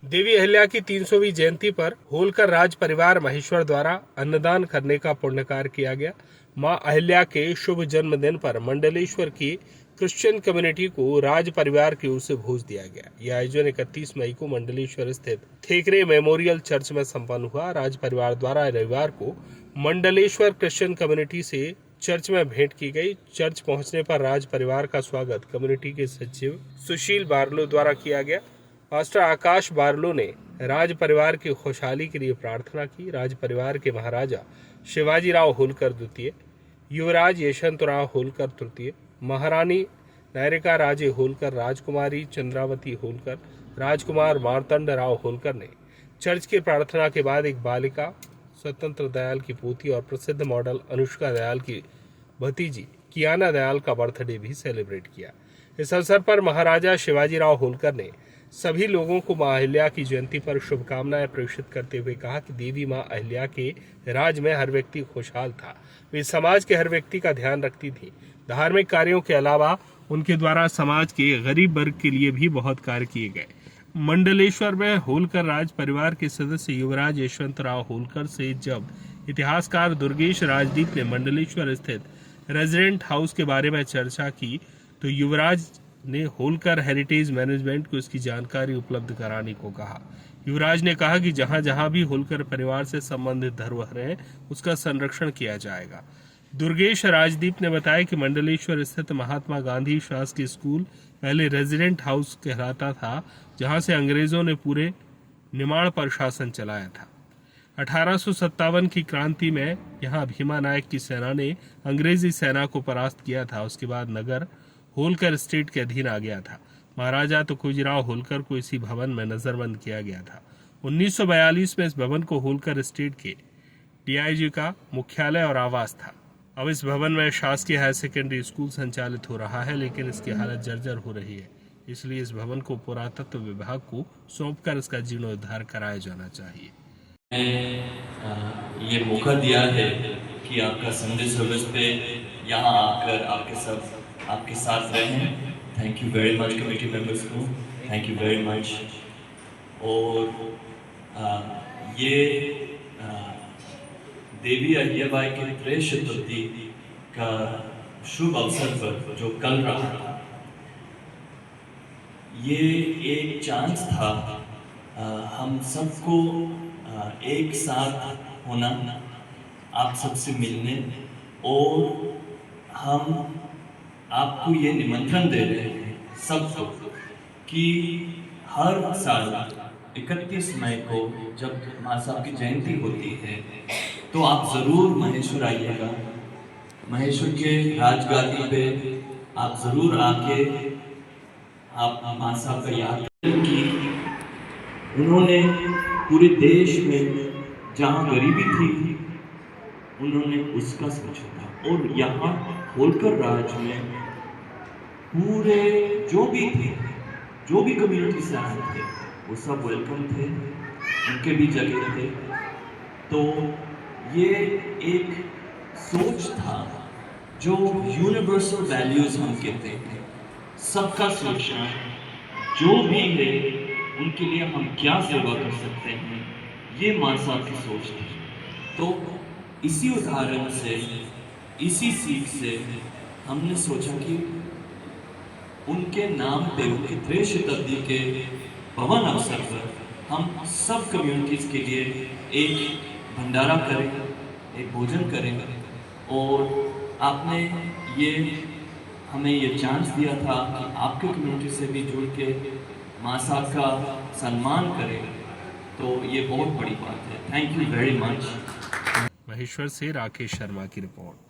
देवी अहिल्या की 300वीं जयंती पर होलकर राज परिवार महेश्वर द्वारा अन्नदान करने का पुण्य कार्य किया गया। मां अहिल्या के शुभ जन्मदिन पर मंडलेश्वर की क्रिश्चियन कम्युनिटी को राज परिवार की ओर से भोज दिया गया। यह आयोजन 31 मई को मंडलेश्वर स्थित थेकरे मेमोरियल चर्च में संपन्न हुआ। राज परिवार द्वारा रविवार को मंडलेश्वर क्रिश्चियन कम्युनिटी से चर्च में भेंट की गई। चर्च पहुंचने पर राज परिवार का स्वागत कम्युनिटी के सचिव सुशील बारलो द्वारा किया गया। पास्टर आकाश बारलो ने राज परिवार की खुशहाली के लिए प्रार्थना की। राज परिवार के महाराजा शिवाजी राव होलकर द्वितीय, युवराज यशवंतराव होलकर तृतीय, महारानी नायरिका राजे होलकर, राजकुमारी चंद्रावती होलकर, राजकुमार मार्तंड राव होलकर ने चर्च की प्रार्थना के बाद एक बालिका स्वतंत्र दयाल की पोती और प्रसिद्ध मॉडल अनुष्का दयाल की भतीजी कियाना दयाल का बर्थडे भी सेलिब्रेट किया। इस अवसर पर महाराजा शिवाजी राव होलकर ने सभी लोगों को मां अहिल्या की जयंती पर शुभकामनाएं प्रेषित करते हुए कहा कि देवी मां अहिल्या के राज में हर व्यक्ति खुशहाल था। वे समाज के हर व्यक्ति का ध्यान रखती थी। धार्मिक कार्यों के अलावा उनके द्वारा समाज के गरीब वर्ग के लिए भी बहुत कार्य किए गए। मंडलेश्वर में होलकर राज परिवार के सदस्य युवराज यशवंतराव होलकर से जब इतिहासकार दुर्गेश राजदीप ने मंडलेश्वर स्थित रेजिडेंट हाउस के बारे में चर्चा की तो युवराज ने होलकर हेरिटेज मैनेजमेंट को इसकी जानकारी उपलब्ध कराने को कहा। युवराज ने कहा कि जहां जहां भी होलकर परिवार से संबंधित धरोहर है उसका संरक्षण किया जाएगा। दुर्गेश राजदीप ने बताया कि मंडलेश्वर स्थित महात्मा गांधी शासकीय स्कूल पहले रेजिडेंट हाउस कहलाता था, जहां से अंग्रेजों ने पूरे निमाड़ पर शासन चलाया था। 1857 की क्रांति में यहां भीमा नायक की सेना ने अंग्रेजी सेना को परास्त किया था। उसके बाद नगर होलकर स्टेट के अधीन आ गया था। महाराजा तुकोजीराव होलकर को इसी भवन में नजरबंद किया गया था। 1942 में इस भवन को होलकर स्टेट के डीआईजी का मुख्यालय और आवास था। अब इस भवन में शासकीय हायर सेकेंडरी स्कूल संचालित हो रहा है, लेकिन इसकी हालत जर्जर हो रही है। इसलिए इस भवन को पुरातत्व विभाग को सौंपकर इसका जीर्णोद्धार कराया जाना चाहिए। ये मौका दिया है कि आपका संडे सर्विस पे यहाँ आकर आपके साथ रहें। Thank you very much committee members को, थैंक यू वेरी मच। और ये देवी अहिल्याबाई के त्रय शताब्दी का शुभ अवसर पर जो कल रहा था, ये एक चांस था हम सबको एक साथ होना, आप सबसे मिलने, और हम आपको ये निमंत्रण दे रहे हैं सबको कि हर साल 31 मई को जब मां साहब की जयंती होती है तो आप ज़रूर महेश्वर आइएगा। महेश्वर के राजगादी पे आप ज़रूर आके आप मां साहब का याद करें कि उन्होंने पूरे देश में जहाँ गरीबी थी उन्होंने उसका सोचा था। और यहाँ होलकर राज में पूरे जो भी कम्युनिटी से आए थे वो सब वेलकम थे, उनके भी जगह थे। तो ये एक सोच था जो यूनिवर्सल वैल्यूज हम कहते हैं, सबका सोचना, जो भी है उनके लिए हम क्या सेवा कर सकते हैं, ये मां साहब की सोच थी। तो इसी उदाहरण से, इसी सीख से हमने सोचा कि उनके नाम पे, उनके त्रय शताब्दी के भवन अवसर पर हम सब कम्युनिटीज़ के लिए एक भंडारा करें, एक भोजन करें। और आपने ये हमें ये चांस दिया था कि आपके कम्युनिटी से भी जुड़ के मां साहब का सम्मान करें, तो ये बहुत बड़ी बात है। Thank you very much. Maheshwar से राकेश शर्मा की रिपोर्ट।